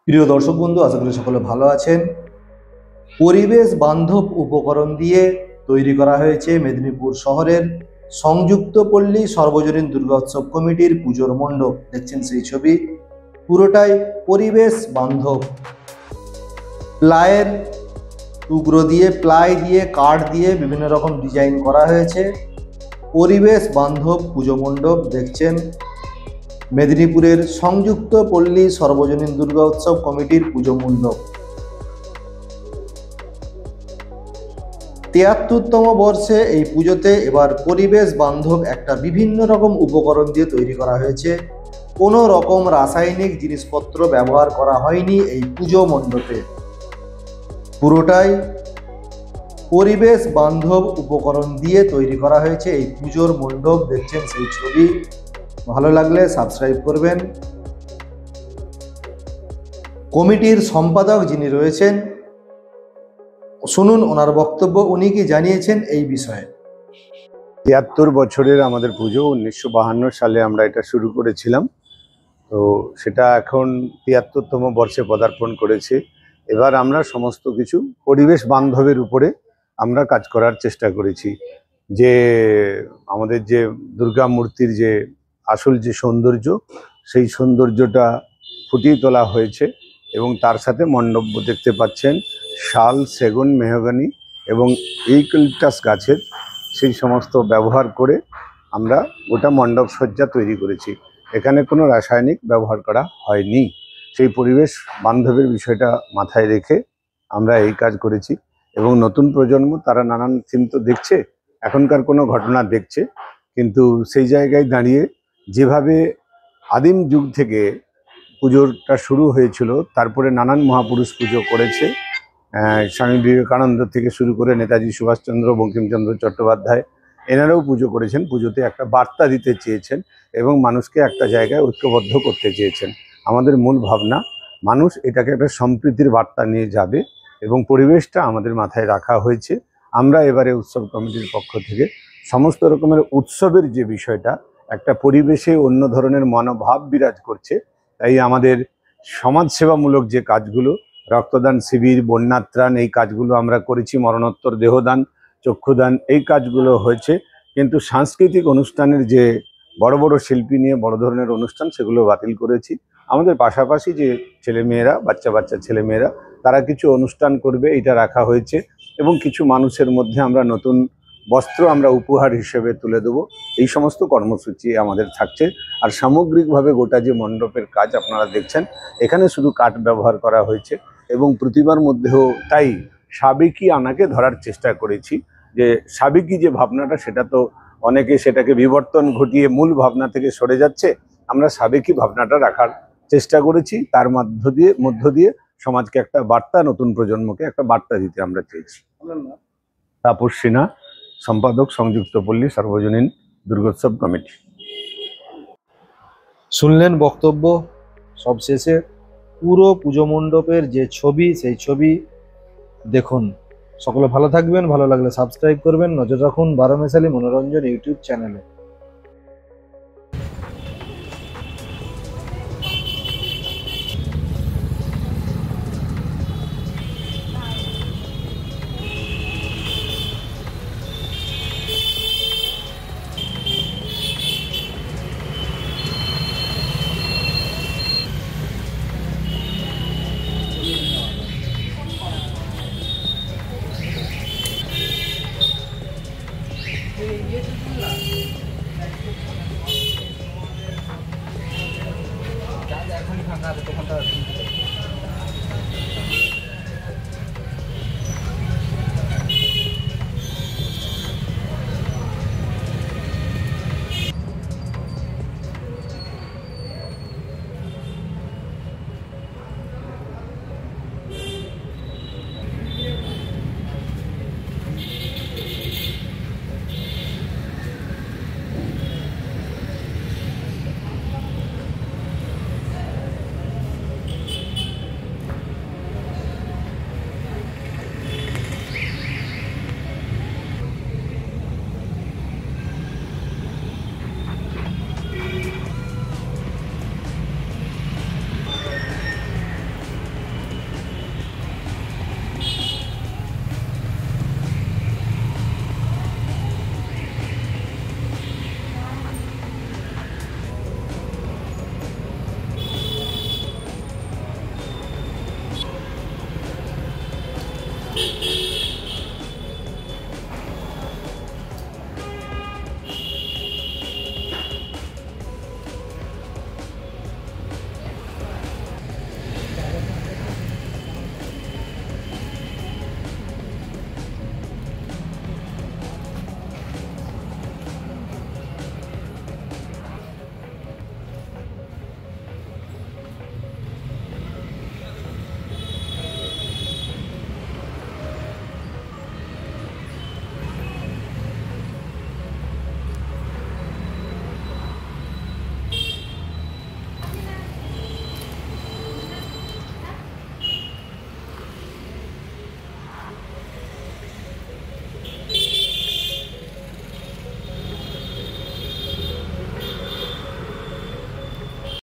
প্রিয় দর্শক বন্ধু, আশা করি সকলে ভালো আছেন। পরিবেশ বান্ধব উপকরণ দিয়ে তৈরি করা হয়েছে মেদিনীপুর শহরের সংযুক্ত পল্লী সর্বজনীন দুর্গা উৎসব কমিটির পুজোর মণ্ডপ। দেখছেন সেই ছবি, পুরোটাই পরিবেশ বান্ধব। প্লাইয়ের টুকরো দিয়ে, প্লাই দিয়ে, কাঠ দিয়ে বিভিন্ন রকম ডিজাইন করা হয়েছে। পরিবেশ বান্ধব পুজো মণ্ডপ দেখছেন মেদিনীপুরের সংযুক্ত পল্লী সর্বজনীন দুর্গা উৎসব কমিটির পুজো মণ্ডপ। ৭৩তম বর্ষে এই পুজোতে এবার পরিবেশ বান্ধব একটা বিভিন্ন রকম উপকরণ দিয়ে তৈরি করা হয়েছে। কোনো রকম রাসায়নিক জিনিসপত্র ব্যবহার করা হয়নি এই পুজো মণ্ডপে। পুরোটাই পরিবেশ বান্ধব উপকরণ দিয়ে তৈরি করা হয়েছে এই পুজোর মণ্ডপ। দেখছেন সেই ছবি, ভালো লাগলে সাবস্ক্রাইব করবেন। কমিটির সম্পাদক যিনি রয়েছেন, শুনুন ওনার বক্তব্য, উনি কি জানিয়েছেন এই বিষয়ে। ৭৩ বছরের আমাদের পুজো। 1952 সালে আমরা এটা শুরু করেছিলাম, তো সেটা এখন ৭৩তম বর্ষে পদার্পণ করেছে। এবার আমরা সমস্ত কিছু পরিবেশ বান্ধবের উপরে আমরা কাজ করার চেষ্টা করেছি। যে আমাদের যে দুর্গা মূর্তির যে আসল যে সৌন্দর্য, সেই সৌন্দর্যটা ফুটিয়ে তোলা হয়েছে এবং তার সাথে মণ্ডপ দেখতে পাচ্ছেন শাল, সেগুন, মেহগনি এবং ইউক্যালিপটাস গাছের সেই সমস্ত ব্যবহার করে আমরা গোটা মণ্ডপ সজ্জা তৈরি করেছি। এখানে কোনো রাসায়নিক ব্যবহার করা হয়নি। সেই পরিবেশ বান্ধবের বিষয়টা মাথায় রেখে আমরা এই কাজ করেছি এবং নতুন প্রজন্ম তারা নানান থিম তো দেখছে, এখনকার কোনো ঘটনা দেখছে, কিন্তু সেই জায়গায় দাঁড়িয়ে যেভাবে আদিম যুগ থেকে পুজোটা শুরু হয়েছিল, তারপরে নানান মহাপুরুষ পুজো করেছে, স্বামী বিবেকানন্দ থেকে শুরু করে নেতাজি সুভাষচন্দ্র, বঙ্কিমচন্দ্র চট্টোপাধ্যায়, এনারাও পুজো করেছেন। পুজোতে একটা বার্তা দিতে চেয়েছেন এবং মানুষকে একটা জায়গায় ঐক্যবদ্ধ করতে চেয়েছেন। আমাদের মূল ভাবনা, মানুষ এটাকে একটা সম্প্রীতির বার্তা নিয়ে যাবে এবং পরিবেশটা আমাদের মাথায় রাখা হয়েছে। আমরা এবারে উৎসব কমিটির পক্ষ থেকে সমস্ত রকমের উৎসবের যে বিষয়টা, একটা পরিবেশে অন্য ধরনের মনোভাব বিরাজ করছে, তাই আমাদের সমাজসেবামূলক যে কাজগুলো, রক্তদান শিবির, বন্যাত্রাণ, এই কাজগুলো আমরা করেছি, মরণোত্তর দেহদান, চক্ষুদান, এই কাজগুলো হয়েছে। কিন্তু সাংস্কৃতিক অনুষ্ঠানের যে বড় বড় শিল্পী নিয়ে বড় ধরনের অনুষ্ঠান, সেগুলো বাতিল করেছি। আমাদের পাশাপাশি যে ছেলেমেয়েরা, বাচ্চা বাচ্চা ছেলেমেয়েরা, তারা কিছু অনুষ্ঠান করবে, এটা রাখা হয়েছে এবং কিছু মানুষের মধ্যে আমরা নতুন বস্ত্র আমরা উপহার হিসেবে তুলে দেবো। এই সমস্ত কর্মসূচি আমাদের থাকছে। আর সামগ্রিকভাবে গোটা যে মণ্ডপের কাজ আপনারা দেখছেন, এখানে শুধু কাঠ ব্যবহার করা হয়েছে এবং প্রতিমার মধ্যেও তাই সাবেকি আনাকে ধরার চেষ্টা করেছি। যে সাবেকি যে ভাবনাটা, সেটা তো অনেকে সেটাকে বিবর্তন ঘটিয়ে মূল ভাবনা থেকে সরে যাচ্ছে। আমরা সাবেকি ভাবনাটা রাখার চেষ্টা করেছি, তার মধ্য দিয়ে সমাজকে একটা বার্তা, নতুন প্রজন্মকে একটা বার্তা দিতে আমরা চেয়েছি। তাপস সিনহা, সম্পাদক, সংযুক্ত পল্লী সর্বজনীন দুর্গোৎসব কমিটি। শুনলেন বক্তব্য। সবশেষে পুরো পুজো মণ্ডপের যে ছবি, সেই ছবি দেখুন। সকলে ভালো থাকবেন, ভালো লাগলে সাবস্ক্রাইব করবেন, নজর রাখুন 12 মেশালি মনোরঞ্জন ইউটিউব চ্যানেলে। ফাঁকা আছে,